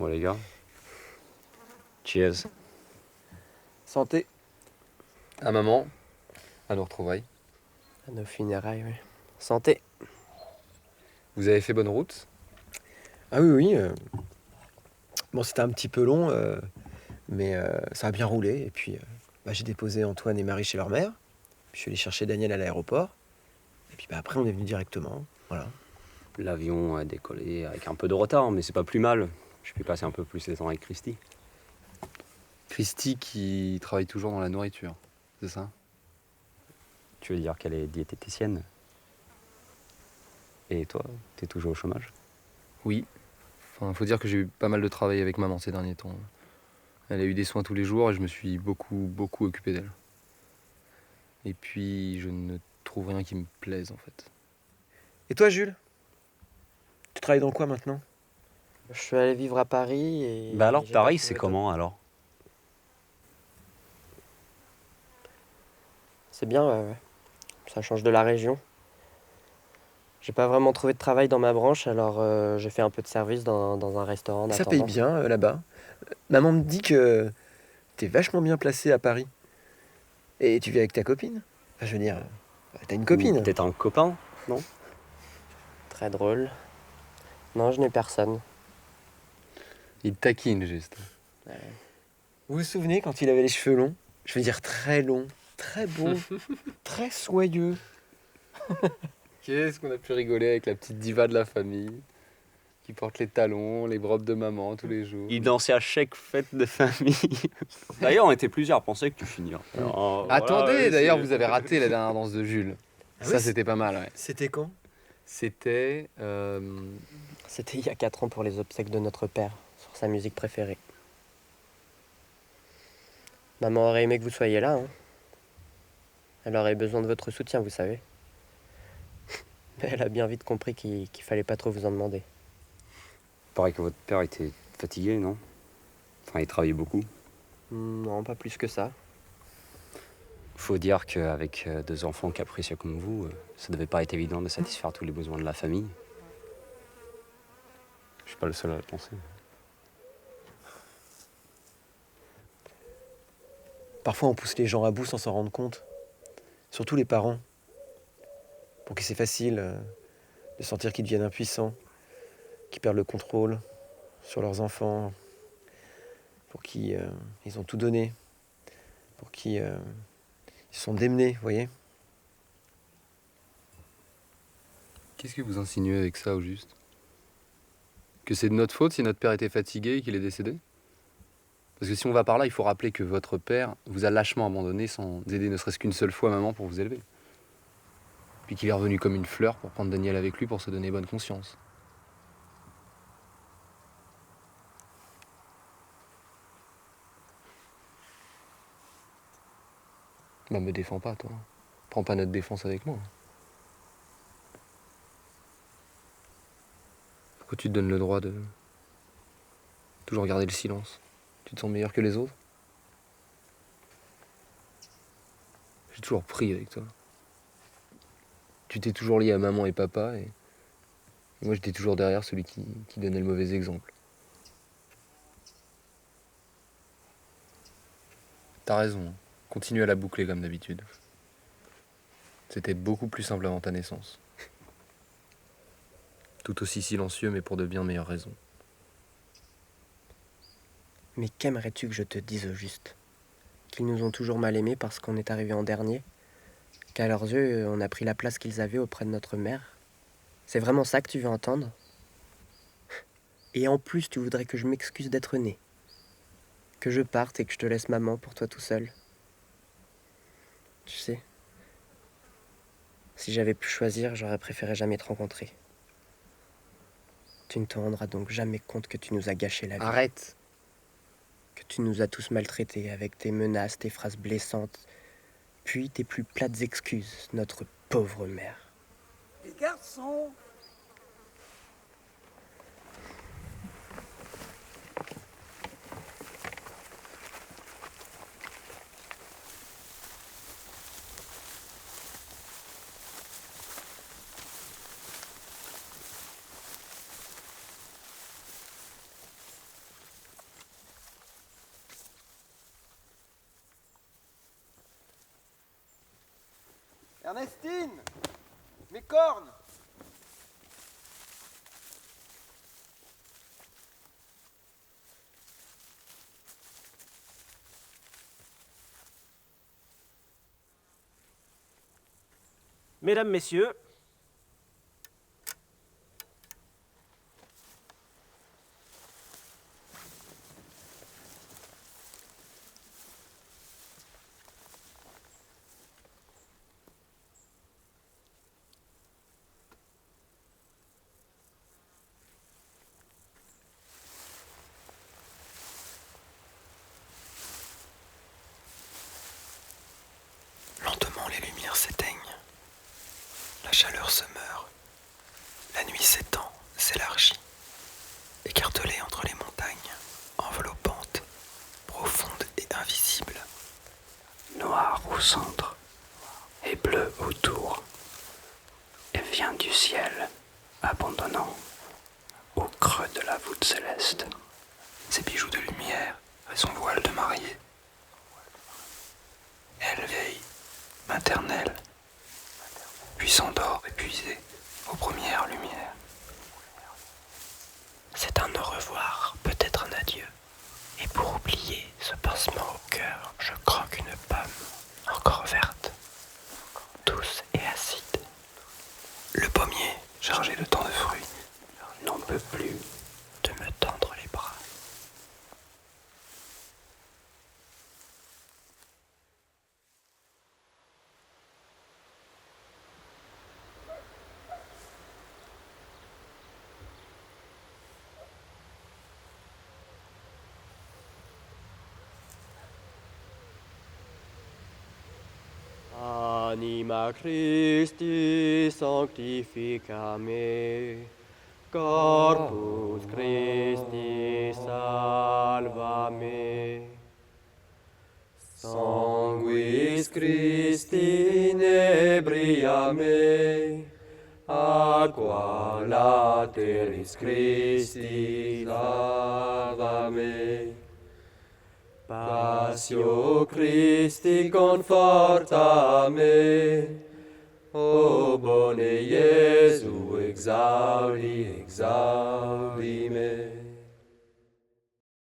Bon les gars, cheers. Santé. À maman, à nos retrouvailles. À nos funérailles, oui. Santé. Vous avez fait bonne route? Ah oui, oui. Bon, c'était un petit peu long, mais ça a bien roulé. Et puis, j'ai déposé Antoine et Marie chez leur mère. Puis je suis allé chercher Daniel à l'aéroport. Et puis après, on est venu directement. Voilà. L'avion a décollé avec un peu de retard, mais c'est pas plus mal. Je puis passer un peu plus les temps avec Christy. Christy qui travaille toujours dans la nourriture, c'est ça? Tu veux dire qu'elle est diététicienne? Et toi, t'es toujours au chômage? Oui. Enfin, faut dire que j'ai eu pas mal de travail avec maman ces derniers temps. Elle a eu des soins tous les jours et je me suis beaucoup occupé d'elle. Et puis, je ne trouve rien qui me plaise en fait. Et toi, Jules? Tu travailles dans quoi maintenant? Je suis allé vivre à Paris et Bah alors j'ai pas Paris, c'est trouvé top. comment alors? C'est bien, ouais, ouais. Ça change de la région. J'ai pas vraiment trouvé de travail dans ma branche, alors j'ai fait un peu de service dans un restaurant en Ça paye attendant. bien là-bas. Maman me dit que t'es vachement bien placé à Paris. Et tu vis avec ta copine? Enfin, je veux dire, t'as une Ou copine. peut-être un copain, non? Très drôle. Non, je n'ai personne. Il taquine juste. Vous vous souvenez quand il avait les cheveux longs? Je veux dire très longs, très beaux, très soyeux. Qu'est-ce qu'on a pu rigoler avec la petite diva de la famille qui porte les talons, les robes de maman tous les jours. Il dansait à chaque fête de famille. D'ailleurs, on était plusieurs à penser que tu finirais. Alors, Attendez, voilà, d'ailleurs, c'est- vous avez raté la dernière danse de Jules. Ah Ça, oui, c'était pas mal, ouais. C'était quand? C'était. C'était il y a 4 ans pour les obsèques de notre père, sur sa musique préférée. Maman aurait aimé que vous soyez là, hein. Elle aurait besoin de votre soutien, vous savez. Mais elle a bien vite compris qu'il fallait pas trop vous en demander. Pareil que votre père était fatigué, non? Enfin, il travaillait beaucoup. Non, pas plus que ça. Faut dire qu'avec deux enfants capricieux comme vous, ça devait pas être évident de satisfaire tous les besoins de la famille. Je suis pas le seul à le penser. Parfois, on pousse les gens à bout sans s'en rendre compte. Surtout les parents. Pour qui c'est facile de sentir qu'ils deviennent impuissants, qu'ils perdent le contrôle sur leurs enfants, pour qui ils ont tout donné, pour qui ils sont démenés, vous voyez. Qu'est-ce que vous insinuez avec ça, au juste? Que c'est de notre faute si notre père était fatigué et qu'il est décédé? Parce que si on va par là, il faut rappeler que votre père vous a lâchement abandonné sans aider ne serait-ce qu'une seule fois maman pour vous élever. Puis qu'il est revenu comme une fleur pour prendre Daniel avec lui pour se donner bonne conscience. Bah me défends pas, toi. Prends pas notre défense avec moi. Pourquoi tu te donnes le droit de toujours garder le silence? Tu te sens meilleur que les autres? J'ai toujours pris avec toi. Tu t'es toujours lié à maman et papa et moi j'étais toujours derrière celui qui donnait le mauvais exemple. T'as raison, continue à la boucler comme d'habitude. C'était beaucoup plus simple avant ta naissance. Tout aussi silencieux mais pour de bien meilleures raisons. Mais qu'aimerais-tu que je te dise au juste? Qu'ils nous ont toujours mal aimés parce qu'on est arrivé en dernier? Qu'à leurs yeux, on a pris la place qu'ils avaient auprès de notre mère? C'est vraiment ça que tu veux entendre? Et en plus, tu voudrais que je m'excuse d'être né? Que je parte et que je te laisse maman pour toi tout seul? Tu sais, si j'avais pu choisir, j'aurais préféré jamais te rencontrer. Tu ne te rendras donc jamais compte que tu nous as gâché la vie. Arrête! Que tu nous as tous maltraités avec tes menaces, tes phrases blessantes, puis tes plus plates excuses, notre pauvre mère. Les garçons, Ernestine! Mes cornes! Mesdames, Messieurs, Lentement, les lumières s'éteignent. La chaleur se meurt. La nuit s'étend, s'élargit, écartelée entre les montagnes, enveloppante, profonde et invisible. Noir au centre et bleu autour. Et vient du ciel, abandonnant au creux de la voûte céleste Ses bijoux de lumière et son voile de mariée. Elle veille, maternelle, puis s'endort épuisée aux premières lumières. C'est un au revoir, peut-être un adieu. Et pour oublier ce pincement au cœur, je croque une pomme, encore verte, douce et acide. Le pommier, chargé de tant de fruits, n'en peut plus. De me tendre les bras. Anima Christi sanctifica me, Corpus Christi salva me, Sanguis Christi inebria me, Aqua lateris Christi lava me. Passio Christi conforta me, O bone Iesu exaudi, exaudi me.